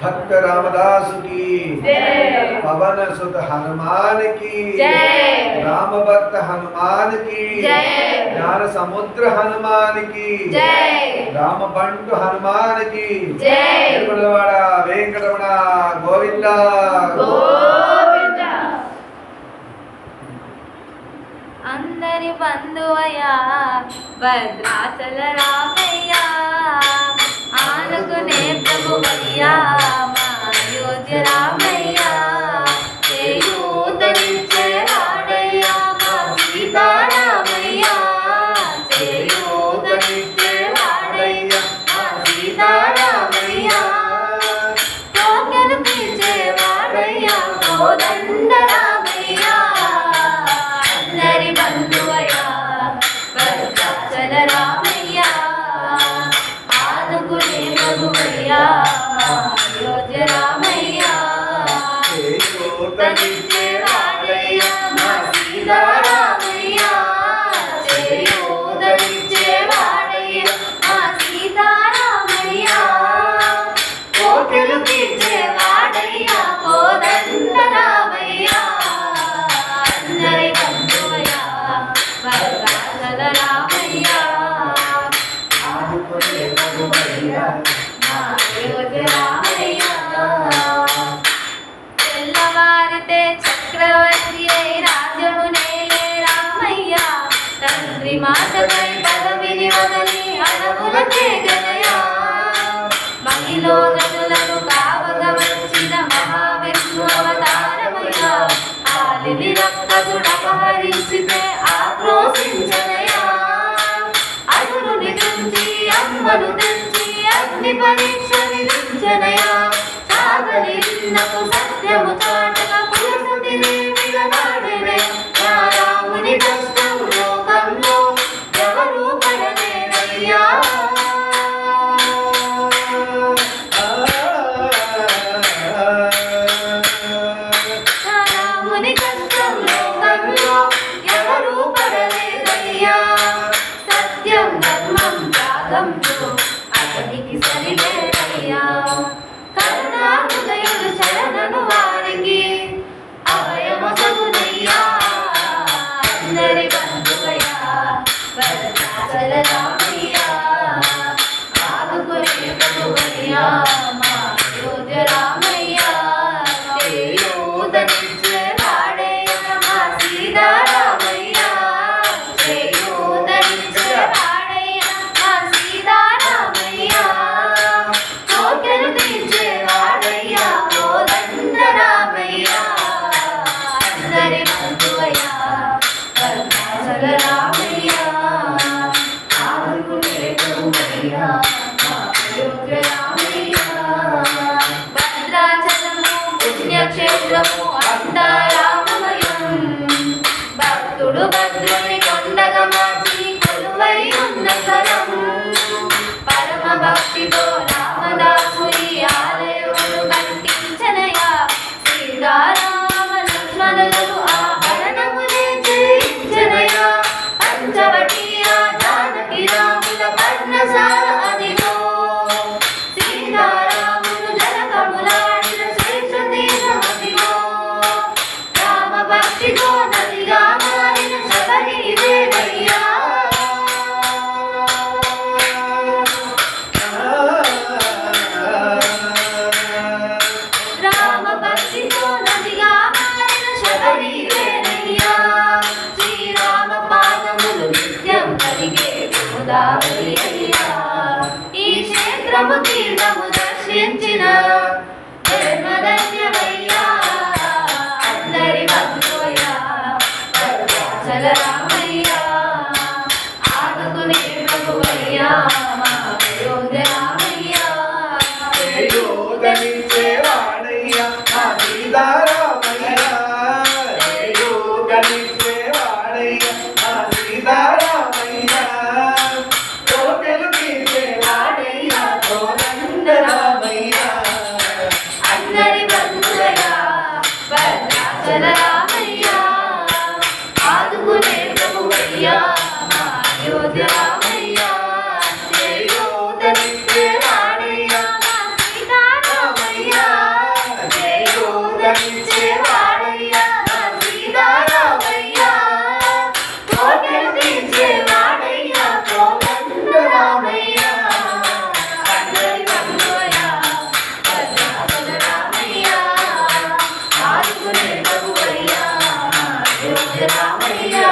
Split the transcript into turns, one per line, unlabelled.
भक्त रामदास की जय, पवन सुत हनुमान की जय, राम भक्त हनुमान की जय, ज्ञान समुद्र हनुमान की जय, राम बंटु हनुमान की जय, तिरुमलवाड़ा वेंकटरमण गोविंदा गोविंदा।
अंदरि बंधुवया भद्राचल रामయ్య आनुकुने ప్రభువయ్యా మా అయోధ్య రామయ్య చేయూతనిచ్చే వాడయ్యా మా సీతారామయ్య చేయూతనిచ్చే వాడయ్యా మా సీతారామయ్య కోకెలు తీర్చే వాడయ్యా కోదండ రామయ్య అందరి బంధువయ్యా భద్రాచల రామయ్య ఆనుకునే ప్రభువయ్యా అయోధ్య రామయ్య చేయూతనిచ్చే వాడయ్యా మా సీతారామయ్య చేయూతనిచ్చే వాడయ్యా మా సీతారామయ్య కోకెలు తీర్చే వాడయ్యా కోదండ రామయ్య అందరి బంధువయ్యా భద్రాచల రామయ్య ఆనుకునే ప్రభువయ్యా మా అయోధ్య రామయ్య తెల్లవారితే చక్రవర్తి అయి రాజ్యమునేలే రామయ్య తండ్రి మాటపై పదవిని వదలి అడవులకే గనయా మహిలో గనులను కావగా వచ్చిన మహావిష్ణు అవతారమయ్య ఆలిని రక్తగుడపహరించితే ఆక్రోశించనయా అదురుని తుంచి అమ్మను తెంచి అగ్ని పరీక్ష విధించనయా సాగని విన్నకు సత్యము చాటక పులసతిని విడనాడెనే నా రాముని కష్టం లోకంలో ఎవరు పడలేరయ్యా రాముని కష్టం లోకంలో ఎవరు పడలేరయ్యా సత్యం ధర్మం త్యాగంతో అతనికి సరిలేరయ్యా కరుణా హృదయుడు శరణను వారికి అభయమసగునయ్యా అందరి బంధువయ్యా భద్రాచల రామయ్య ఆదుకునే ప్రభువయ్యా మా అయోధ్య రామయ్య చేయూతనిచ్చే వాడయ్యా మా సీతారామయ్య చేయూతనిచ్చే వాడయ్యా మా సీతారామయ్య కోకెలు తీర్చే వాడయ్యా కోదండ రామయ్య అందరి బంధువయ్యా భద్రాచల రామయ్య ఆదుకునే ప్రభువయ్యా మా అయోధ్య రామయ్య భద్రాచలము పుణ్యక్షేత్రము అంతా రామమయం భక్తుడు భద్రుని కొండగా మార్చి కొలువై ఉన్న స్థలం పరమ భక్తితో రామదాసుని ఆలయమును కట్టించనయా సీతారామ లక్ష్మణులకు ఆభరణములే చేయించనయా పంచవటి జానకి రాముల పర్ణశాల అదిగో సీతారాములు జలకములాడిన శ్రేష్ఠ తీర్థమదిగో రామ భక్తితో నదిగా మారిన శబరి ఇదేనయ్యా రామ భక్తితో నదిగా మారిన శబరి ఇదేనయ్యా శ్రీరామ పాదములు నిత్యం కలిగే గోదావరి అయ్యా ఈ క్షేత్రము తీర్థము దర్శించిన జన్మధన్యమయ్యా అందరి బంధువయ్యా భద్రాచల రామయ్య ఆదుకునే ప్రభువయ్యా మా అయోధ్య రామయ్య
చేయూతనిచ్చే వాడయ్యా మా సీతారామయ్య చేయూతనిచ్చే వాడయ్యా మా సీతారామయ్య కోకెలు తీర్చే వాడయ్యా కోదండ రామయ్య
అందరి బంధువయ్యా భద్రాచల రామయ్య ఆదుకునే ప్రభువయ్యా మా అయోధ్య రామయ్య చేయూతనిచ్చే వాడయ్యా మా సీతారామయ్య నేర్పకువయ్యా మా అయోధ్య రామయ్య